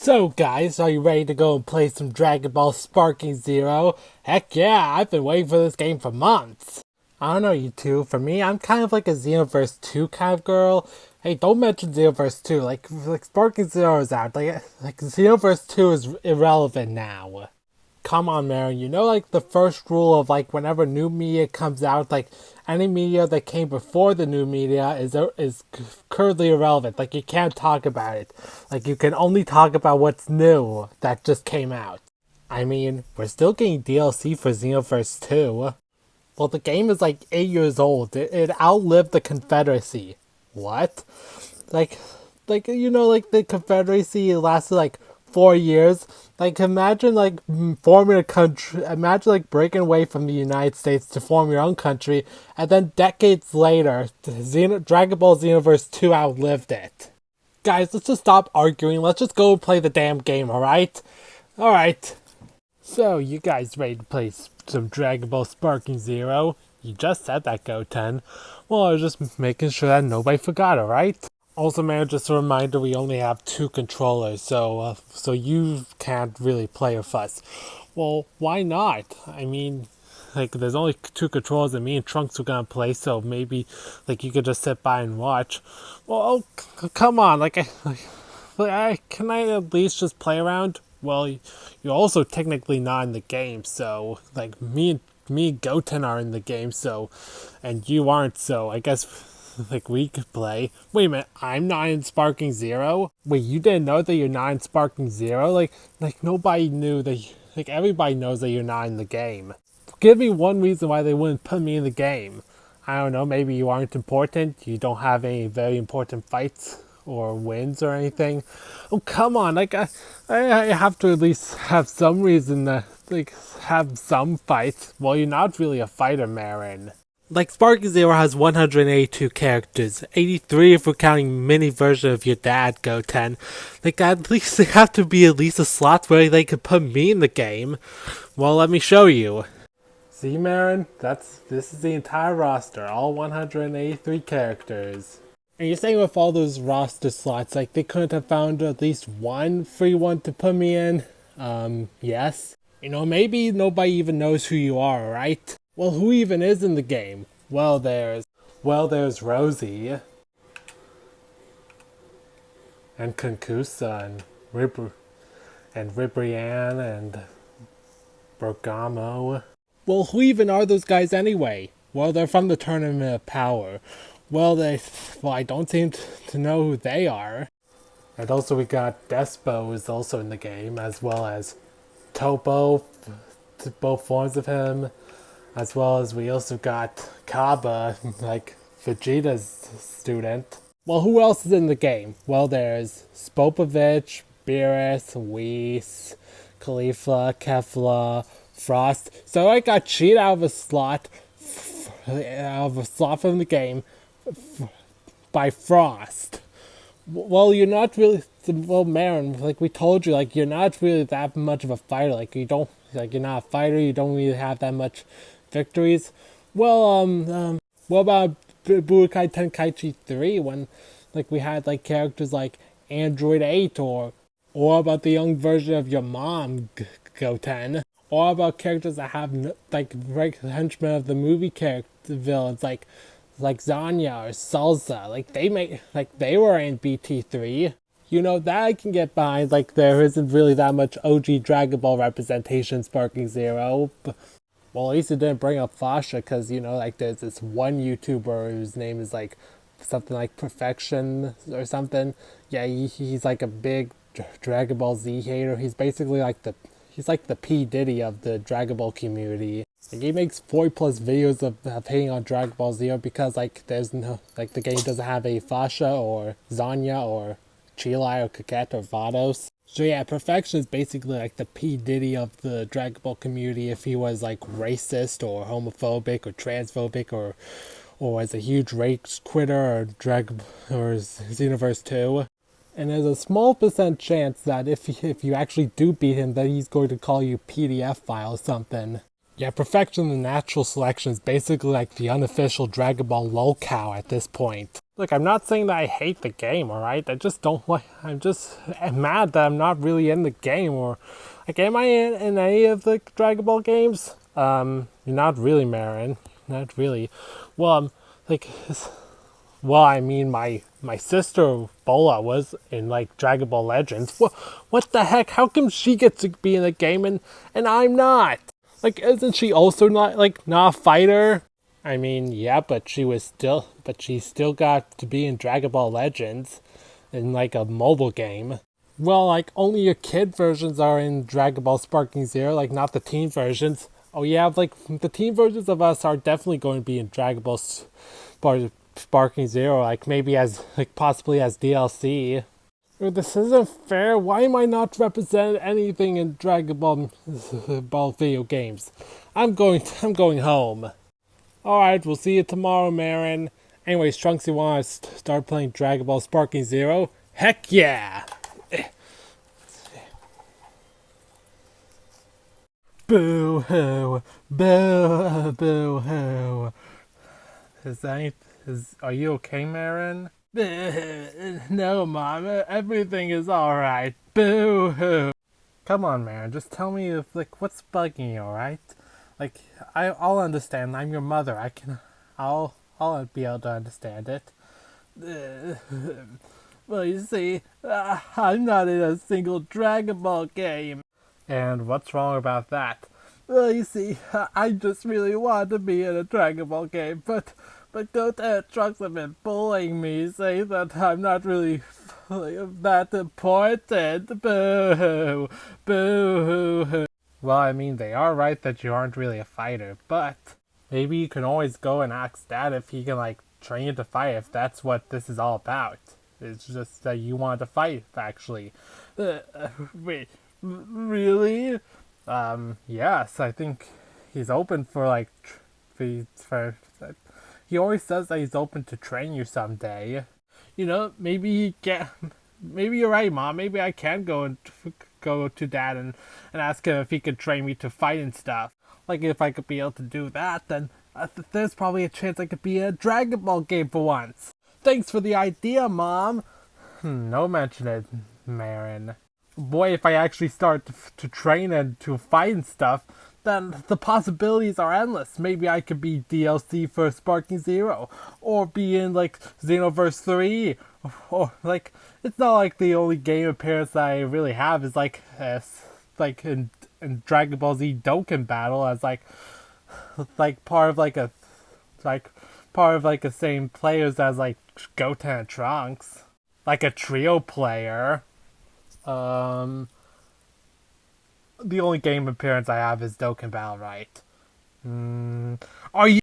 So guys, are you ready to go and play some Dragon Ball Sparking Zero? Heck yeah, I've been waiting for this game for months. I don't know you two, for me, I'm kind of like a Xenoverse 2 kind of girl. Hey, don't mention Xenoverse 2, like Sparking Zero is out, like Xenoverse 2 is irrelevant now. Come on, Marron, you know like the first rule of like whenever new media comes out, like any media that came before the new media is currently irrelevant. Like you can't talk about it. Like you can only talk about what's new that just came out. I mean, we're still getting DLC for Xenoverse 2. Well, the game is like 8 years old. It outlived the Confederacy. What? Like, like the Confederacy lasted like 4 years. Like, imagine like forming a country. Imagine like breaking away from the United States to form your own country, and then decades later, Dragon Ball Xenoverse 2 outlived it. Guys, let's just stop arguing. Let's just go play the damn game. All right. All right. So, you guys ready to play some Dragon Ball Sparking Zero? You just said that, Goten. Well, I was just making sure that nobody forgot, alright? Also, man, just a reminder, we only have 2 controllers, so you can't really play with us. Well, why not? I mean, like, there's only 2 controllers and me and Trunks are gonna play, so maybe, like, you could just sit by and watch. Well, oh, come on, can I at least just play around? Well, you're also technically not in the game, so, like, me and Goten are in the game, so, and you aren't, so I guess, like, we could play. Wait a minute, I'm not in Sparking Zero? Wait, you didn't know that you're not in Sparking Zero? Like nobody knew that, like, everybody knows that you're not in the game. Give me one reason why they wouldn't put me in the game. I don't know, maybe you aren't important, you don't have any very important fights or wins or anything. Oh, come on, like, I have to at least have some reason to, like, have some fights. Well, you're not really a fighter, Marron. Like, Sparking Zero has 182 characters, 83 if we're counting mini version of your dad, Goten. Like, at least there have to be at least a slot where they could put me in the game. Well, let me show you. See, Marron? This is the entire roster, all 183 characters. And you're saying with all those roster slots, like, they couldn't have found at least one free one to put me in? Yes. You know, maybe nobody even knows who you are, right? Well, who even is in the game? Well, there's Rosie. And Concusa, and Ribrianne, and Bergamo. Well, who even are those guys anyway? Well, they're from the Tournament of Power. Well, I don't seem to know who they are. And also we got Despo is also in the game, as well as Topo, both forms of him, as well as we also got Kaba, like Vegeta's student. Well, who else is in the game? Well, there's Spopovich, Beerus, Whis, Khalifa, Kefla, Frost. So I got cheated out of a slot from the game by Frost. Well, you're not really, well, Marron, like we told you, like, you're not really that much of a fighter. Like, you're not a fighter, you don't really have that much victories. Well, what about Budokai Tenkaichi 3 when, like, we had, like, characters like Android 8 or about the young version of your mom, Goten? Or about characters that have, like, henchmen of the movie character villains, like Zanya or Salsa, they were in BT3. You know, that I can get behind, like, there isn't really that much OG Dragon Ball representation in Sparking Zero. Well, at least it didn't bring up Fasha, because, you know, like, there's this one YouTuber whose name is, like, something like Perfection or something. Yeah, he's like a big Dragon Ball Z hater. He's basically like he's like the P. Diddy of the Dragon Ball community. Like, he makes 40+ videos of hating on Dragon Ball Zero because, like, there's no, like, the game doesn't have a Fasha or Zanya or Chilai or Coquette or Vados. So yeah, Perfection is basically like the P. Diddy of the Dragon Ball community if he was, like, racist or homophobic or transphobic or as a huge race quitter or Xenoverse 2. And there's a small % chance that if you actually do beat him, that he's going to call you PDF file or something. Yeah, Perfection the Natural Selection is basically like the unofficial Dragon Ball lolcow at this point. Look, I'm not saying that I hate the game, alright? I just don't like. I'm just mad that I'm not really in the game, or. Like, am I in any of the Dragon Ball games? Not really, Marron. Not really. Well, like, well, I mean, my sister Bola was in like Dragon Ball Legends. What the heck? How come she gets to be in the game and I'm not? Like, isn't she also not a fighter? I mean, yeah, but she still got to be in Dragon Ball Legends in like a mobile game. Well, like only your kid versions are in Dragon Ball Sparking Zero, like not the teen versions. Oh yeah, like the teen versions of us are definitely going to be in Dragon Ball Sparking Zero, like maybe as like possibly as DLC. This isn't fair. Why am I not represented anything in Dragon Ball video games? I'm going home. All right, we'll see you tomorrow, Marron. Anyways, Trunks, you want to start playing Dragon Ball Sparking Zero? Heck yeah! Boo hoo, boo hoo. Are you okay, Marron? No, Mom. Everything is all right. Boo hoo. Come on, Marron. Just tell me what's bugging you, all right? Like I'll understand. I'm your mother. I'll be able to understand it. Well, you see, I'm not in a single Dragon Ball game. And what's wrong about that? Well, you see, I just really want to be in a Dragon Ball game, but Goten and Trunks have been bullying me, saying that I'm not really that important. Boo! Boo! Well, I mean, they are right that you aren't really a fighter, but maybe you can always go and ask Dad if he can, like, train you to fight, if that's what this is all about. It's just that you want to fight, actually. Wait, really? Yes, I think he's open for, like, he always says that he's open to train you someday. You know, maybe you're right, Mom. Maybe I can go to Dad and ask him if he could train me to fight and stuff. Like, if I could be able to do that, then there's probably a chance I could be in a Dragon Ball game for once. Thanks for the idea, Mom. No mention it, Marron. Boy, if I actually start to train and to fight and stuff, then the possibilities are endless. Maybe I could be DLC for Sparking Zero, or be in like Xenoverse 3, or like it's not like the only game appearance that I really have is like in Dragon Ball Z Dokkan Battle as like part of like a like part of like the same players as like Goten and Trunks, like a trio player. The only game appearance I have is Dokkan Battle, right? Are you